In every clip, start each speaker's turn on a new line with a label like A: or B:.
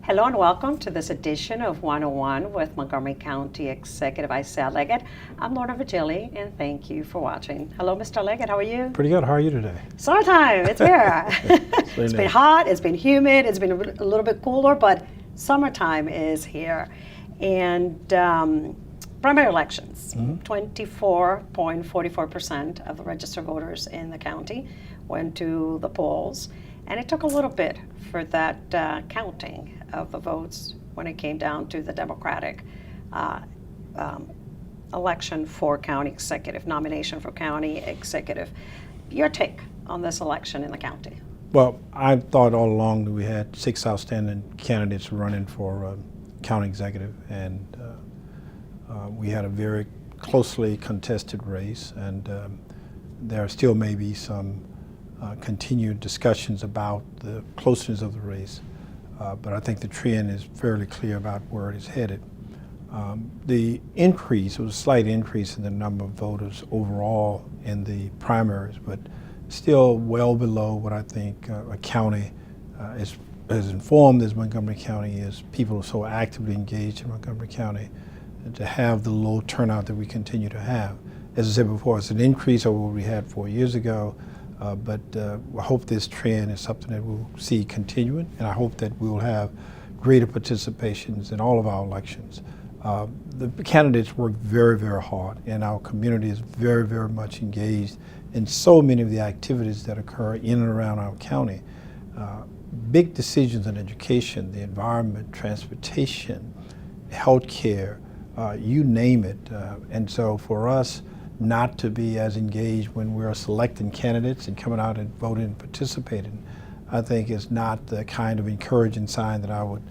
A: Hello and welcome to this edition of 101 with Montgomery County Executive Ike Leggett. I'm Lorna Virgili and thank you for watching. Hello, Mr. Leggett, how are you?
B: Pretty good. How are you today?
A: Summertime, it's here. It's been hot, it's been humid, it's been a little bit cooler, but summertime is here. And primary elections, 24.44% of the registered voters in the county went to the polls. And it took a little bit for that counting of the votes when it came down to the Democratic election for county executive, nomination for county executive. Your take on this election in the county?
B: Well, I thought all along that we had 6 outstanding candidates running for county executive, and we had a very closely contested race, and there still may be some continued discussions about the closeness of the race, but I think the trend is fairly clear about where it is headed. The increase, it was a slight increase in the number of voters overall in the primaries, but still well below what I think a county is as informed as Montgomery County is. People are so actively engaged in Montgomery County, and to have the low turnout that we continue to have. As I said before, it's an increase over what we had 4 years ago. But I hope this trend is something that we'll see continuing, and I hope that we will have greater participations in all of our elections. The candidates work very, very hard, and our community is very, very much engaged in so many of the activities that occur in and around our county. Big decisions in education, the environment, transportation, healthcare, you name it. And so for us, not to be as engaged when we're selecting candidates and coming out and voting and participating, I think is not the kind of encouraging sign that I would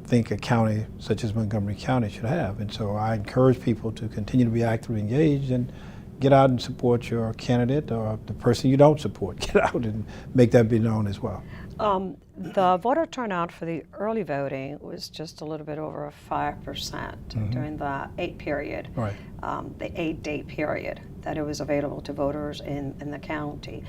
B: think a county such as Montgomery County should have. And so I encourage people to continue to be actively engaged and get out and support your candidate or the person you don't support. Get out and make that be known as well.
A: The voter turnout for the early voting was just a little bit over 5% during the 8-period,
B: Right.
A: The 8-day period that it was available to voters in the county.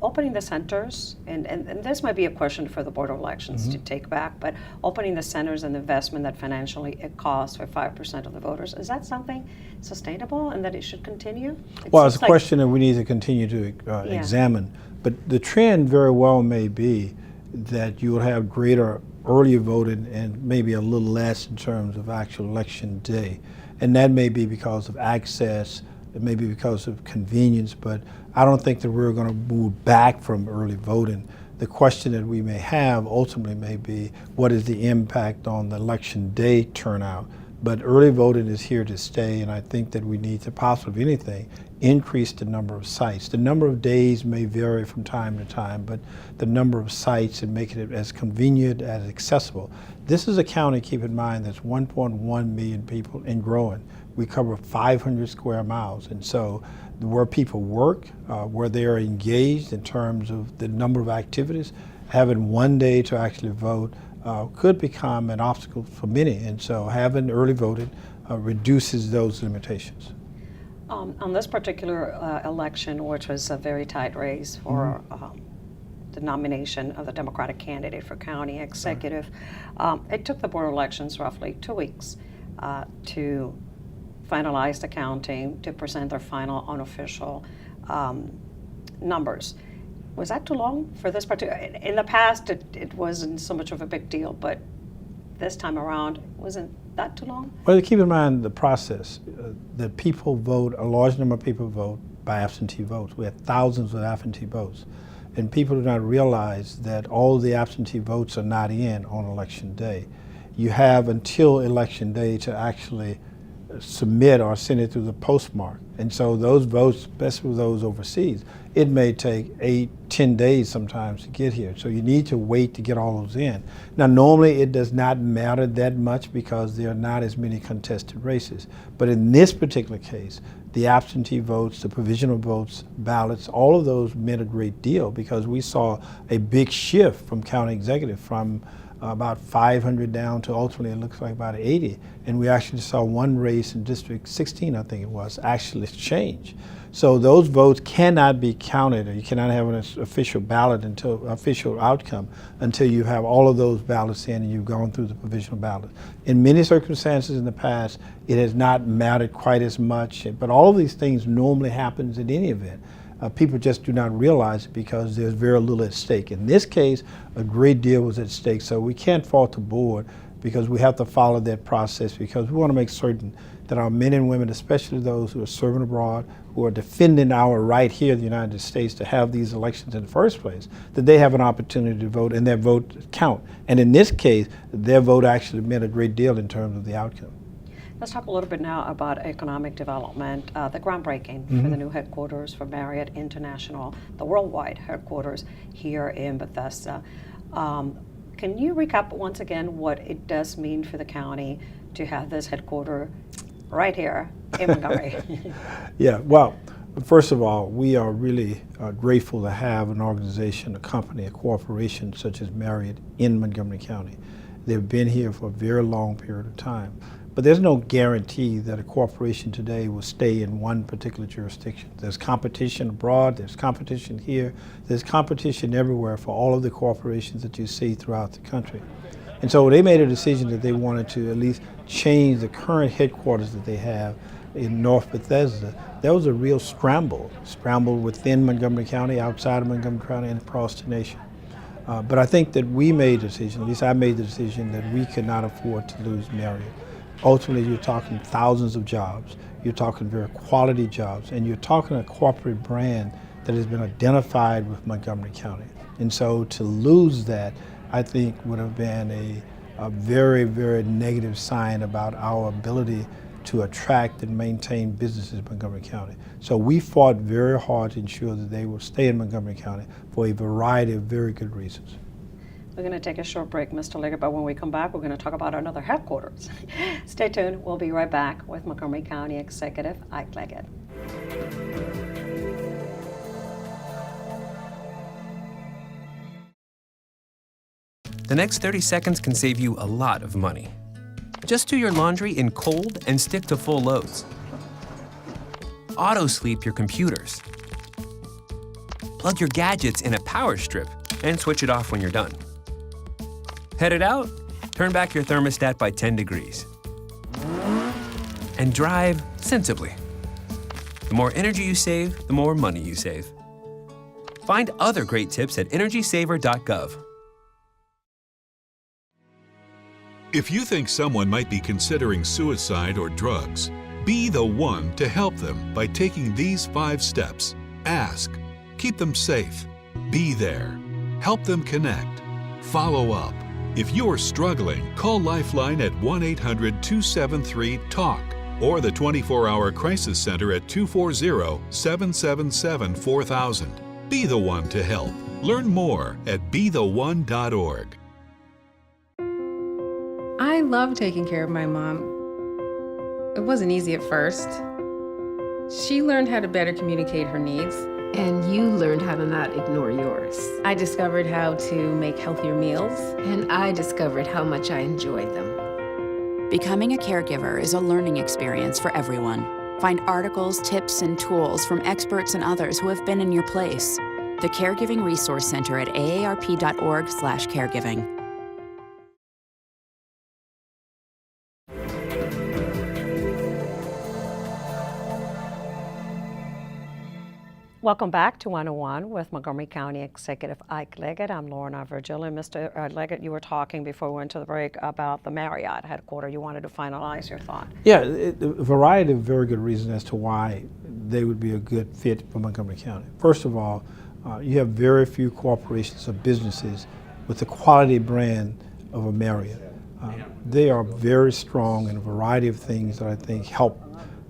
A: Opening the centers, and this might be a question for the Board of Elections to take back, but opening the centers and the investment that financially it costs for 5% of the voters, is that something sustainable and that it should continue?
B: Well, it's a question that we need to continue to examine, but the trend very well may be that you will have greater early voting and maybe a little less in terms of actual election day. And that may be because of access, it may be because of convenience, but I don't think that we're going to move back from early voting. The question that we may have ultimately may be, what is the impact on the election day turnout? But early voting is here to stay, and I think that we need to possibly, if anything, increase the number of sites. The number of days may vary from time to time, but the number of sites and making it as convenient, as accessible. This is a county, keep in mind, that's 1.1 million people and growing. We cover 500 square miles, and so where people work, where they are engaged in terms of the number of activities, having one day to actually vote could become an obstacle for many, and so having early voting reduces those limitations.
A: On this particular election, which was a very tight race for the nomination of the Democratic candidate for county executive, it took the Board of Elections roughly 2 weeks to finalize the counting, to present their final unofficial numbers. Was that too long for this particular? In the past, it wasn't so much of a big deal, but this time around, wasn't that too long?
B: Well, keep in mind the process. That people vote, a large number of people vote by absentee votes. We have thousands of absentee votes. And people do not realize that all of the absentee votes are not in on election day. You have until election day to actually submit or send it through the postmark. And so those votes, especially those overseas, it may take 8-10 days sometimes to get here. So you need to wait to get all those in. Now normally it does not matter that much because there are not as many contested races. But in this particular case, the absentee votes, the provisional votes, ballots, all of those meant a great deal because we saw a big shift from county executive from about 500 down to ultimately it looks like about 80. And we actually saw one race in District 16, I think it was, actually change. So those votes cannot be counted, or you cannot have an official ballot official outcome until you have all of those ballots in and you've gone through the provisional ballot. In many circumstances in the past, it has not mattered quite as much, but all of these things normally happens in any event. People just do not realize it because there's very little at stake. In this case, a great deal was at stake, so we can't fault the board because we have to follow that process because we want to make certain that our men and women, especially those who are serving abroad, who are defending our right here in the United States to have these elections in the first place, that they have an opportunity to vote and their vote count. And in this case, their vote actually meant a great deal in terms of the outcome.
A: Let's talk a little bit now about economic development, the groundbreaking for the new headquarters for Marriott International, the worldwide headquarters here in Bethesda. Can you recap once again what it does mean for the county to have this headquarters right here in Montgomery?
B: Yeah, well, first of all, we are really grateful to have an organization, a company, a corporation such as Marriott in Montgomery County. They've been here for a very long period of time. But there's no guarantee that a corporation today will stay in one particular jurisdiction. There's competition abroad, there's competition here, there's competition everywhere for all of the corporations that you see throughout the country. And so they made a decision that they wanted to at least change the current headquarters that they have in North Bethesda. There was a real scramble within Montgomery County, outside of Montgomery County, and across the nation. But I think that we made a decision, at least I made the decision, that we could not afford to lose Marriott. Ultimately, you're talking thousands of jobs, you're talking very quality jobs, and you're talking a corporate brand that has been identified with Montgomery County. And so to lose that, I think would have been a very, very negative sign about our ability to attract and maintain businesses in Montgomery County. So we fought very hard to ensure that they will stay in Montgomery County for a variety of very good reasons.
A: We're going to take a short break, Mr. Leggett, but when we come back, we're going to talk about another headquarters. Stay tuned. We'll be right back with Montgomery County Executive Ike Leggett.
C: The next 30 seconds can save you a lot of money. Just do your laundry in cold and stick to full loads. Auto-sleep your computers. Plug your gadgets in a power strip and switch it off when you're done. Headed out? Turn back your thermostat by 10 degrees. And drive sensibly. The more energy you save, the more money you save. Find other great tips at energysaver.gov.
D: If you think someone might be considering suicide or drugs, be the one to help them by taking these 5 steps. Ask, keep them safe, be there, help them connect, follow up. If you're struggling, call Lifeline at 1-800-273-TALK or the 24-hour crisis center at 240-777-4000. Be the one to help. Learn more at betheone.org.
E: I love taking care of my mom. It wasn't easy at first. She learned how to better communicate her needs.
F: And you learned how to not ignore yours.
E: I discovered how to make healthier meals.
F: And I discovered how much I enjoyed them.
G: Becoming a caregiver is a learning experience for everyone. Find articles, tips, and tools from experts and others who have been in your place. The Caregiving Resource Center at aarp.org/caregiving.
A: Welcome back to 101 with Montgomery County Executive Ike Leggett. I'm Lorna Virgili. Mr. Leggett, you were talking before we went to the break about the Marriott headquarters. You wanted to finalize your thought.
B: Yeah, a variety of very good reasons as to why they would be a good fit for Montgomery County. First of all, you have very few corporations or businesses with the quality brand of a Marriott. They are very strong in a variety of things that I think help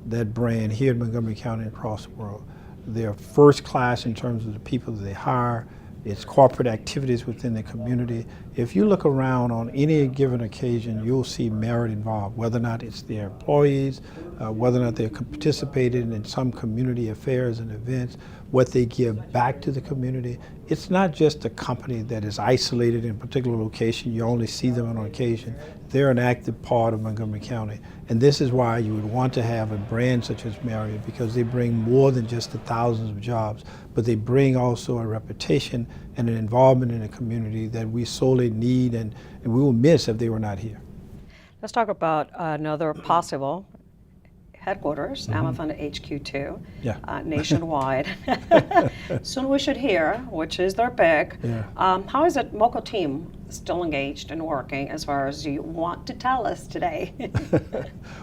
B: that brand here in Montgomery County and across the world. They're first class in terms of the people that they hire, its corporate activities within the community. If you look around on any given occasion, you'll see Marriott involved, whether or not it's their employees, whether or not they're participating in some community affairs and events, what they give back to the community. it's not just a company that is isolated in a particular location. You only see them on occasion. They're an active part of Montgomery County. And this is why you would want to have a brand such as Marriott, because they bring more than just the thousands of jobs, but they bring also a reputation and an involvement in the community that we sorely need and we will miss if they were not here.
A: Let's talk about another possible headquarters, Amazon HQ2, nationwide. Soon we should hear, which is their pick. How is it MoCo team still engaged and working as far as you want to tell us today?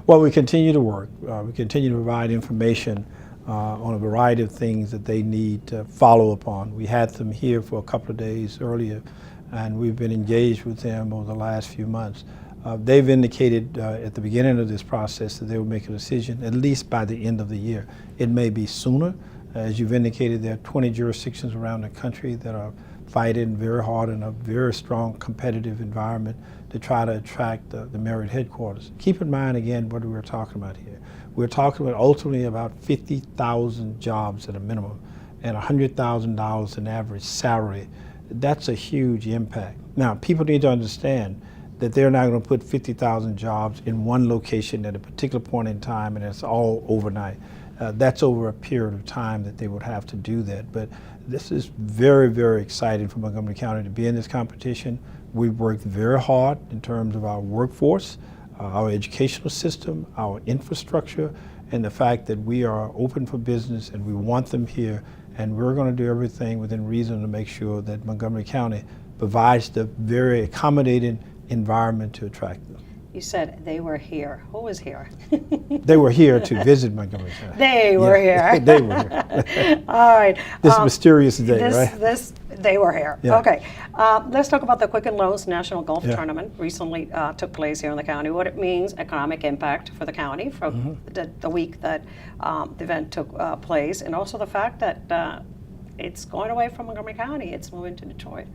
B: Well, we continue to work. We continue to provide information on a variety of things that they need to follow upon. We had them here for a couple of days earlier, and we've been engaged with them over the last few months. They've indicated at the beginning of this process that they will make a decision at least by the end of the year. It may be sooner. As you've indicated, there are 20 jurisdictions around the country that are fighting very hard in a very strong competitive environment to try to attract the Marriott headquarters. Keep in mind again what we're talking about here. We're talking about ultimately about 50,000 jobs at a minimum and $100,000 in average salary. That's a huge impact. Now, people need to understand that they're not going to put 50,000 jobs in one location at a particular point in time and it's all overnight. That's over a period of time that they would have to do that. But this is very, very exciting for Montgomery County to be in this competition. We've worked very hard in terms of our workforce, our educational system, our infrastructure, and the fact that we are open for business and we want them here, and we're going to do everything within reason to make sure that Montgomery County provides the very accommodating environment to attract them.
A: You said they were here. Who was here?
B: They were here to visit Montgomery County.
A: They were here.
B: They were here.
A: All right.
B: This mysterious day, right?
A: They were here.
B: Yeah.
A: Okay. Let's talk about the Quicken Loans National Golf Tournament. Recently took place here in the county. What it means, economic impact for the county from the week that the event took place, and also the fact that it's going away from Montgomery County. It's moving to Detroit.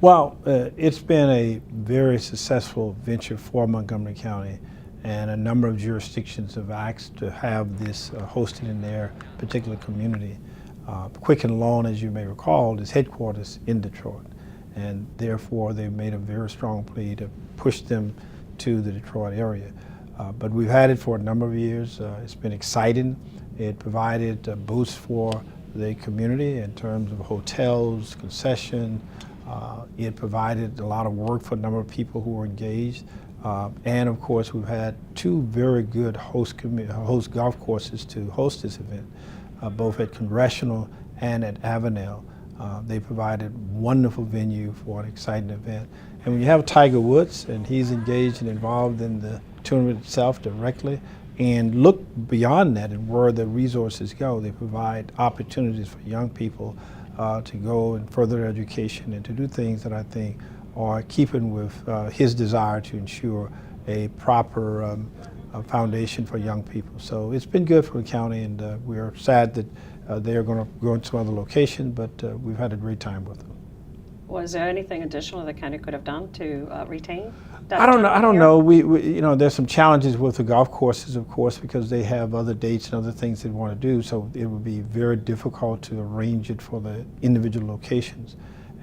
B: Well, it's been a very successful venture for Montgomery County, and a number of jurisdictions have asked to have this hosted in their particular community. Quicken Loan, as you may recall, is headquarters in Detroit, and therefore they've made a very strong plea to push them to the Detroit area. But we've had it for a number of years. It's been exciting. It provided a boost for the community in terms of hotels, concession. It provided a lot of work for a number of people who were engaged. And of course, we've had two very good host golf courses to host this event, both at Congressional and at Avenel. They provided wonderful venue for an exciting event. And when you have Tiger Woods, and he's engaged and involved in the tournament itself directly, and look beyond that and where the resources go, they provide opportunities for young people to go and further their education and to do things that I think are keeping with his desire to ensure a proper foundation for young people. So it's been good for the county, and we're sad that they are going to go into some other location, but we've had a great time with them.
A: Was there anything additional the county could have done to retain that?
B: I don't know. We you know, there's some challenges with the golf courses, of course, because they have other dates and other things they want to do. So it would be very difficult to arrange it for the individual locations.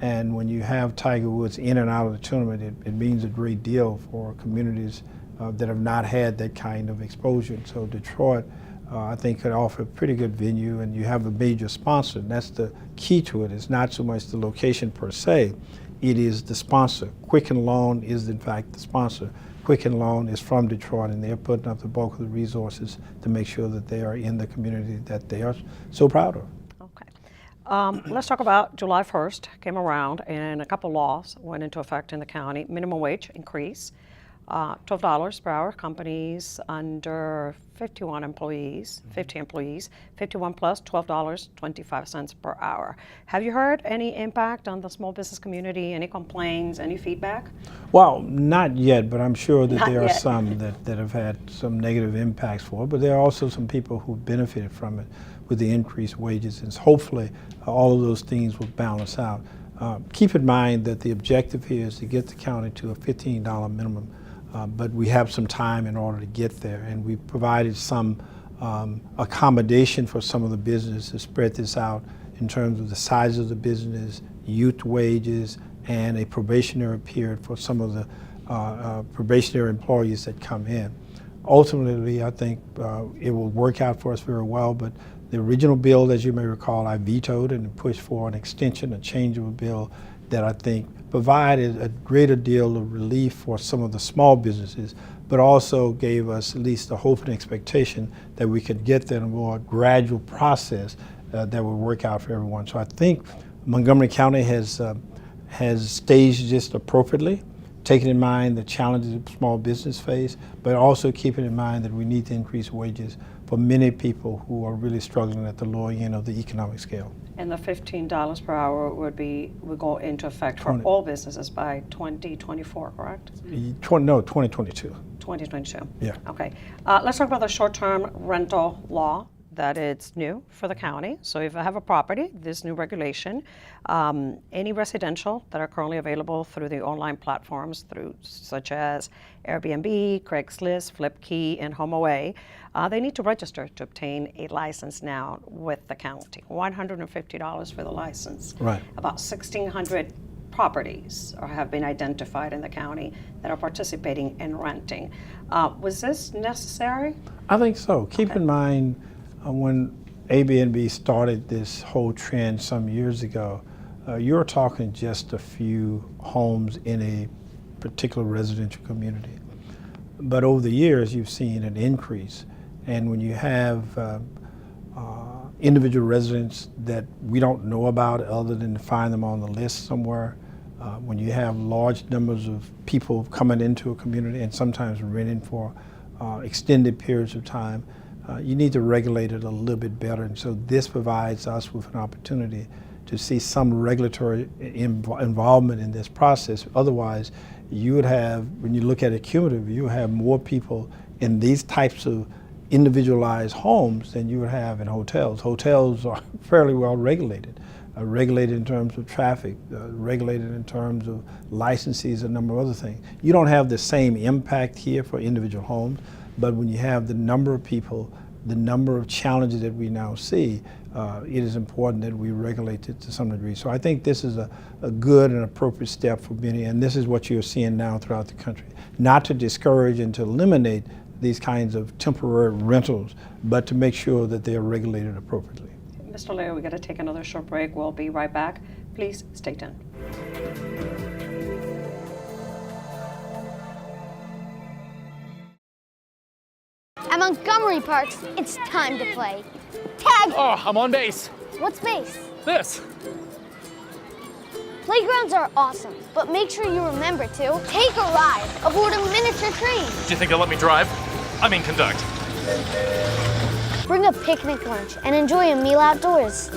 B: And when you have Tiger Woods in and out of the tournament, it means a great deal for communities that have not had that kind of exposure. So Detroit, I think, could offer a pretty good venue, and you have a major sponsor, and that's the key to it. It's not so much the location per se, it is the sponsor. Quicken Loan is in fact the sponsor. Quicken Loan is from Detroit, and they're putting up the bulk of the resources to make sure that they are in the community that they are so proud of.
A: Okay. Let's talk about July 1st came around, and a couple laws went into effect in the county. Minimum wage increase. $12 per hour, companies under 50 employees, 51 plus $12.25 per hour. Have you heard any impact on the small business community? Any complaints, any feedback?
B: Well, not yet, but I'm sure that there are
A: yet.
B: some that have had some negative impacts for it, but there are also some people who benefited from it with the increased wages, and hopefully all of those things will balance out. Keep in mind that the objective here is to get the county to a $15 minimum. But we have some time in order to get there, and we've provided some accommodation for some of the businesses to spread this out in terms of the size of the business, youth wages, and a probationary period for some of the probationary employees that come in. Ultimately, I think it will work out for us very well, but the original bill, as you may recall, I vetoed and pushed for an extension, a change of a bill that I think provided a greater deal of relief for some of the small businesses, but also gave us at least the hope and expectation that we could get there in a more gradual process that would work out for everyone. So I think Montgomery County has staged this appropriately, taking in mind the challenges that small business face, but also keeping in mind that we need to increase wages for many people who are really struggling at the lower end of the economic scale.
A: And the $15 per hour would go into effect for all businesses by 2024, correct?
B: No, 2022.
A: 2022.
B: Yeah.
A: Okay. Let's talk about the short-term rental law. That it's new for the county. So if I have a property, this new regulation, any residential that are currently available through the online platforms, such as Airbnb, Craigslist, Flipkey, and HomeAway, they need to register to obtain a license now with the county. $150 for the license.
B: Right.
A: About 1,600 properties have been identified in the county that are participating in renting. Was this necessary?
B: I think so. Keep in mind, when Airbnb started this whole trend some years ago, you're talking just a few homes in a particular residential community. But over the years, you've seen an increase. And when you have individual residents that we don't know about other than to find them on the list somewhere, when you have large numbers of people coming into a community and sometimes renting for extended periods of time, you need to regulate it a little bit better. And so this provides us with an opportunity to see some regulatory involvement in this process. Otherwise, you would have, when you look at it cumulatively, you would have more people in these types of individualized homes than you would have in hotels. Hotels are fairly well regulated. Regulated in terms of traffic, regulated in terms of licenses, a number of other things. You don't have the same impact here for individual homes, but when you have the number of people, the number of challenges that we now see, it is important that we regulate it to some degree. So I think this is a good and appropriate step for many, and this is what you're seeing now throughout the country. Not to discourage and to eliminate these kinds of temporary rentals, but to make sure that they are regulated appropriately.
A: Mr. Leggett, we got to take another short break. We'll be right back. Please stay tuned.
H: At Montgomery Parks, it's time to play. Tag!
I: Oh, I'm on base.
H: What's base?
I: This.
H: Playgrounds are awesome, but make sure you remember to take a ride aboard a miniature train.
I: Do you think they'll let me drive? I mean conduct.
H: Bring a picnic lunch and enjoy a meal outdoors.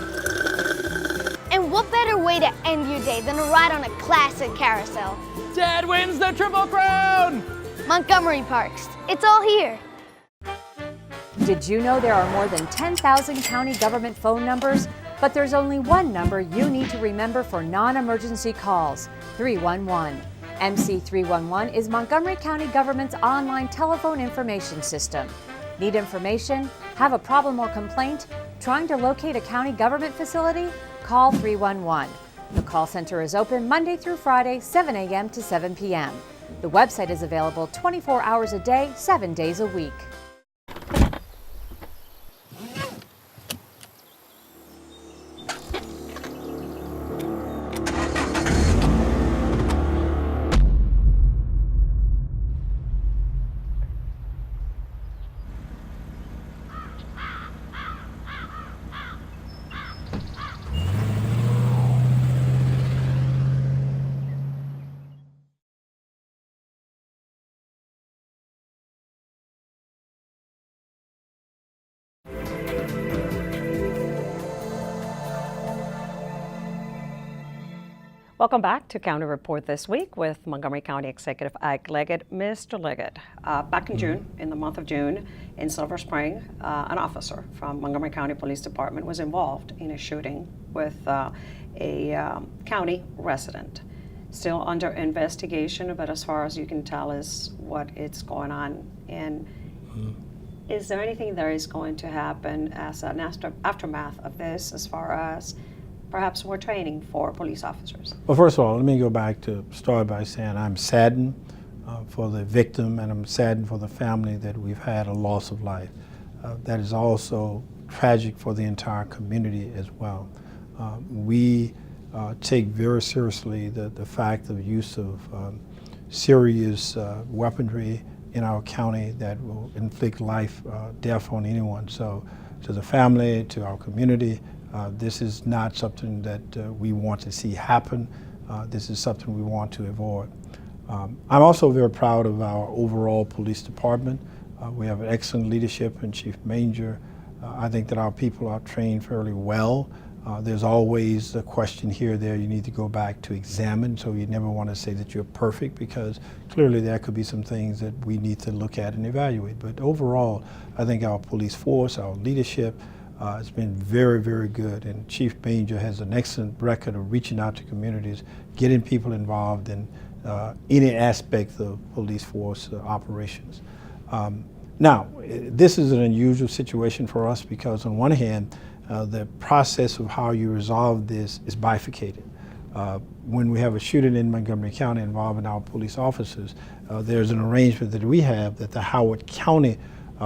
H: And what better way to end your day than a ride on a classic carousel?
I: Dad wins the Triple Crown!
H: Montgomery Parks, it's all here.
J: Did you know there are more than 10,000 county government phone numbers? But there's only one number you need to remember for non-emergency calls, 311. MC311 is Montgomery County government's online telephone information system. Need information? Have a problem or complaint? Trying to locate a county government facility? Call 311. The call center is open Monday through Friday, 7 a.m. to 7 p.m. The website is available 24 hours a day, 7 days a week.
A: Welcome back to County Report this week with Montgomery County Executive Ike Leggett. Mr. Leggett, back in June, in the month of June, in Silver Spring, an officer from Montgomery County Police Department was involved in a shooting with a county resident. Still under investigation, but as far as you can tell is what it's going on. And is there anything that is going to happen as an aftermath of this as far as perhaps more training for police officers?
B: Well, first of all, let me go back to start by saying I'm saddened for the victim, and I'm saddened for the family that we've had a loss of life. That is also tragic for the entire community as well. We take very seriously the fact of use of serious weaponry in our county that will inflict life, death on anyone. So to the family, to our community, this is not something that we want to see happen. This is something we want to avoid. I'm also very proud of our overall police department. We have an excellent leadership in Chief Manger. I think that our people are trained fairly well. There's always a question here or there you need to go back to examine, so you never want to say that you're perfect, because clearly there could be some things that we need to look at and evaluate. But overall, I think our police force, our leadership, has been very, very good, and Chief Manger has an excellent record of reaching out to communities, getting people involved in any aspect of police force operations. Now, this is an unusual situation for us because on one hand, the process of how you resolve this is bifurcated. When we have a shooting in Montgomery County involving our police officers, there's an arrangement that we have that the Howard County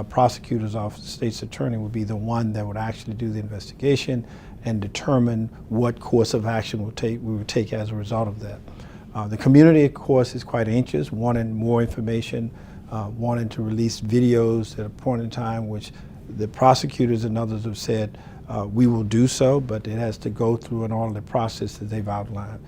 B: prosecutor's office, the state's attorney, would be the one that would actually do the investigation and determine what course of action we would take as a result of that. The community, of course, is quite anxious, wanting more information, wanting to release videos at a point in time, which the prosecutors and others have said we will do so, but it has to go through an orderly process that they've outlined.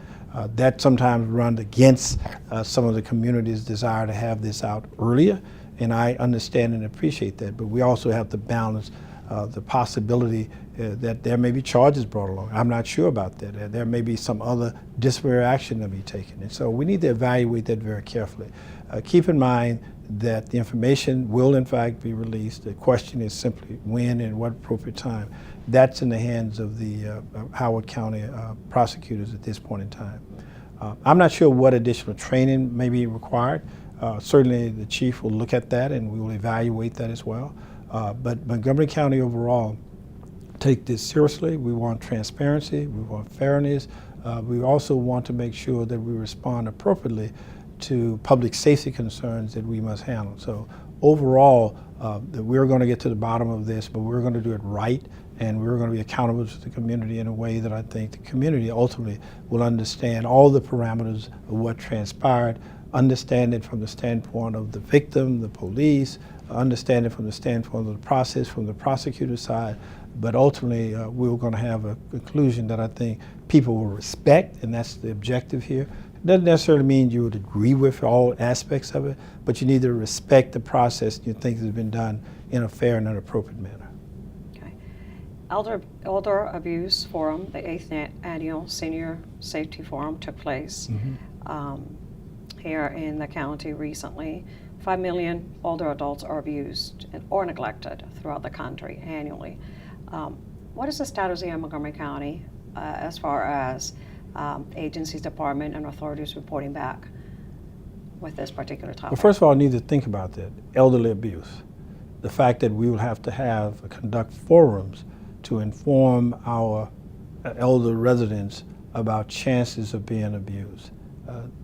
B: That sometimes runs against some of the community's desire to have this out earlier, and I understand and appreciate that, but we also have to balance the possibility that there may be charges brought along. I'm not sure about that. There may be some other disciplinary action to be taken, and so we need to evaluate that very carefully. Keep in mind that the information will in fact be released. The question is simply when and what appropriate time. That's in the hands of the Howard County prosecutors at this point in time. I'm not sure what additional training may be required. Certainly the chief will look at that and we will evaluate that as well. But Montgomery County overall take this seriously. We want transparency, we want fairness. We also want to make sure that we respond appropriately to public safety concerns that we must handle. So overall, we're going to get to the bottom of this, but we're going to do it right, and we're going to be accountable to the community in a way that I think the community ultimately will understand all the parameters of what transpired, understand it from the standpoint of the victim, the police, understand it from the standpoint of the process from the prosecutor's side, but ultimately we're going to have a conclusion that I think people will respect, and that's the objective here. It doesn't necessarily mean you would agree with all aspects of it, but you need to respect the process and you think it's been done in a fair and an appropriate manner.
A: Okay. Elder Abuse Forum, the 8th Annual Senior Safety Forum took place here in the county recently. 5 million older adults are abused or neglected throughout the country annually. What is the status here in Montgomery County as far as agencies, department, and authorities reporting back with this particular topic?
B: Well, first of all, I need to think about that. Elderly abuse. The fact that we will have to conduct forums to inform our elder residents about chances of being abused.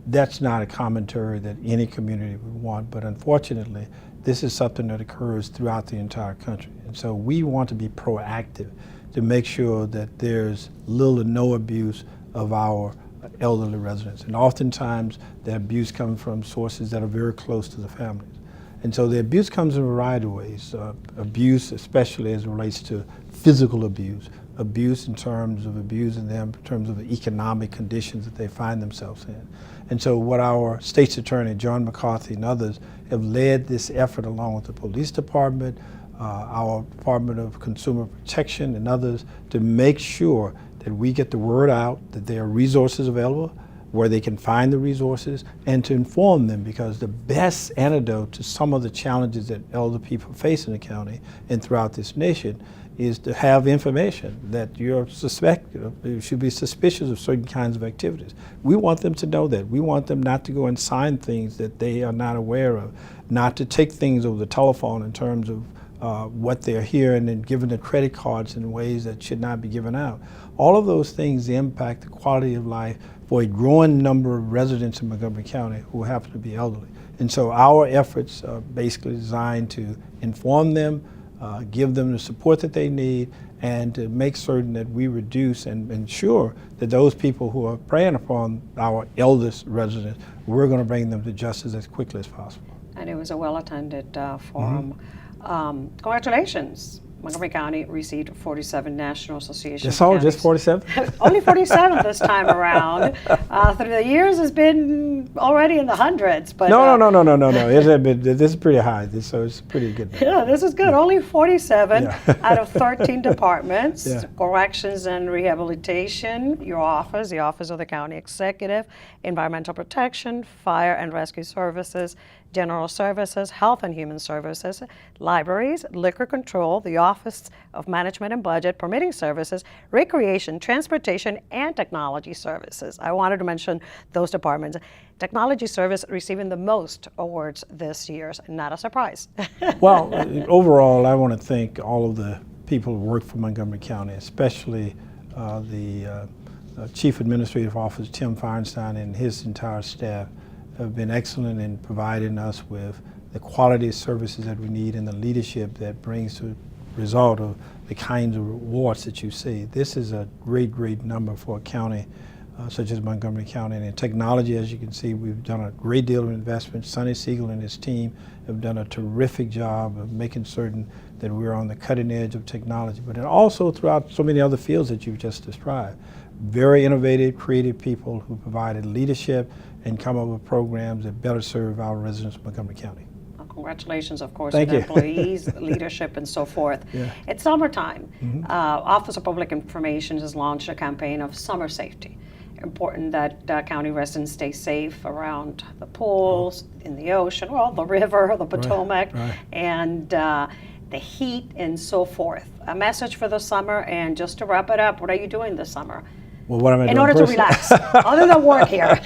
B: That's not a commentary that any community would want, but unfortunately, this is something that occurs throughout the entire country. And so we want to be proactive to make sure that there's little or no abuse of our elderly residents. And oftentimes, the abuse comes from sources that are very close to the families. And so the abuse comes in a variety of ways. Abuse, especially as it relates to physical abuse, abuse in terms of abusing them, in terms of the economic conditions that they find themselves in. And so what our state's attorney, John McCarthy, and others have led this effort along with the police department, our Department of Consumer Protection and others to make sure that we get the word out, that there are resources available, where they can find the resources, and to inform them, because the best antidote to some of the challenges that elder people face in the county and throughout this nation is to have information that you should be suspicious of certain kinds of activities. We want them to know that. We want them not to go and sign things that they are not aware of, not to take things over the telephone in terms of what they're hearing and giving the credit cards in ways that should not be given out. All of those things impact the quality of life for a growing number of residents in Montgomery County who happen to be elderly. And so our efforts are basically designed to inform them, give them the support that they need, and to make certain that we reduce and ensure that those people who are preying upon our eldest residents, we're going to bring them to justice as quickly as possible.
A: And it was a well-attended forum. Congratulations. Montgomery County received 47 National Association.
B: That's all, just 47?
A: Only 47 this time around. Through the years, it's been already in the hundreds. But
B: no. This is pretty high, so it's pretty good.
A: Yeah, this is good. Only 47
B: Yeah.
A: out of 13 departments.
B: Yeah.
A: Corrections and rehabilitation, your office, the Office of the County Executive, Environmental Protection, Fire and Rescue Services, General Services, Health and Human Services, Libraries, Liquor Control, the Office of Management and Budget, Permitting Services, Recreation, Transportation, and Technology Services. I wanted to mention those departments. Technology Service receiving the most awards this year, not a surprise.
B: Well, overall, I want to thank all of the people who work for Montgomery County, especially the Chief Administrative Officer, Tim Feinstein, and his entire staff have been excellent in providing us with the quality of services that we need and the leadership that brings to the result of the kinds of rewards that you see. This is a great number for a county such as Montgomery County. And in technology, as you can see, we've done a great deal of investment. Sonny Siegel and his team have done a terrific job of making certain that we're on the cutting edge of technology, but also throughout so many other fields that you've just described. Very innovative, creative people who provided leadership and come up with programs that better serve our residents of Montgomery County.
A: Well, congratulations, of course,
B: Thank
A: to the
B: you.
A: employees, leadership, and so forth.
B: Yeah.
A: It's summertime. Office of Public Information has launched a campaign of summer safety. Important that county residents stay safe around the pools, in the ocean, well, the river, the Potomac,
B: right.
A: and the heat and so forth. A message for the summer, and just to wrap it up, what are you doing this summer?
B: Well, what am I
A: In
B: doing
A: order to
B: personally?
A: relax, other than work here.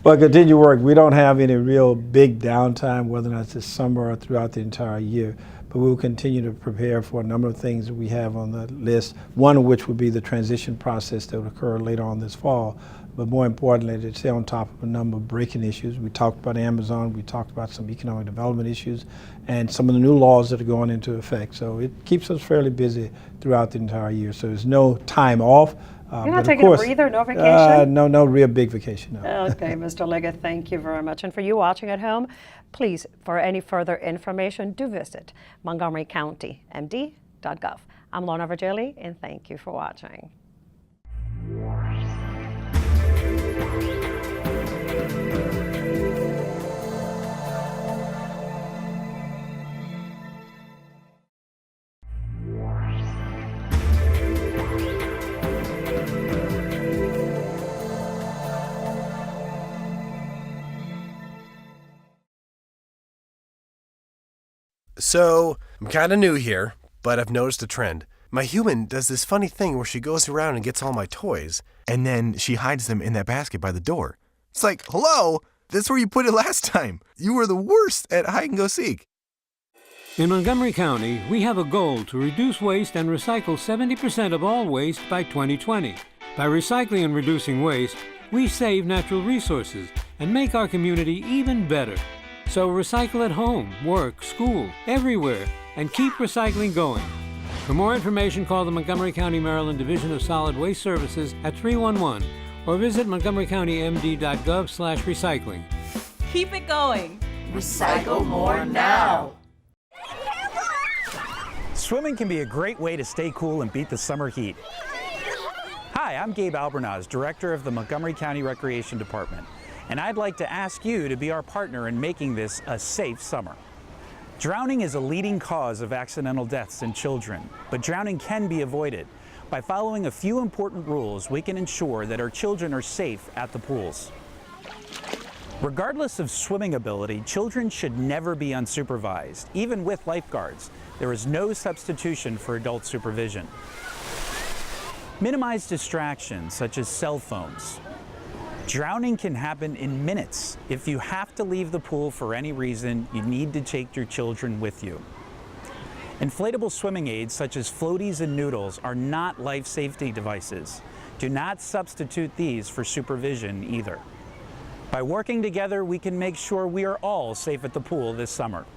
B: Well, continue work. We don't have any real big downtime, whether or not it's this summer or throughout the entire year. But we will continue to prepare for a number of things that we have on the list, one of which would be the transition process that will occur later on this fall. But more importantly, to stay on top of a number of breaking issues. We talked about Amazon, we talked about some economic development issues, and some of the new laws that are going into effect. So it keeps us fairly busy throughout the entire year. So there's no time off.
A: You're not taking a breather, no vacation?
B: No real big vacation, no.
A: Okay, Mr. Leggett, thank you very much. And for you watching at home, please, for any further information, do visit montgomerycountymd.gov. I'm Lorna Virgili, and thank you for watching.
K: So, I'm kind of new here, but I've noticed a trend. My human does this funny thing where she goes around and gets all my toys, and then she hides them in that basket by the door. It's like, hello, that's where you put it last time. You were the worst at hide and go seek.
L: In Montgomery County, we have a goal to reduce waste and recycle 70% of all waste by 2020. By recycling and reducing waste, we save natural resources and make our community even better. So recycle at home, work, school, everywhere, and keep recycling going. For more information, call the Montgomery County, Maryland Division of Solid Waste Services at 311 or visit montgomerycountymd.gov/recycling.
M: Keep it going.
N: Recycle more now.
O: Swimming can be a great way to stay cool and beat the summer heat. Hi, I'm Gabe Albernaz, Director of the Montgomery County Recreation Department, and I'd like to ask you to be our partner in making this a safe summer. Drowning is a leading cause of accidental deaths in children, but drowning can be avoided. By following a few important rules, we can ensure that our children are safe at the pools. Regardless of swimming ability, children should never be unsupervised. Even with lifeguards, there is no substitution for adult supervision. Minimize distractions such as cell phones. Drowning can happen in minutes. If you have to leave the pool for any reason, you need to take your children with you. Inflatable swimming aids such as floaties and noodles are not life safety devices. Do not substitute these for supervision either. By working together, we can make sure we are all safe at the pool this summer.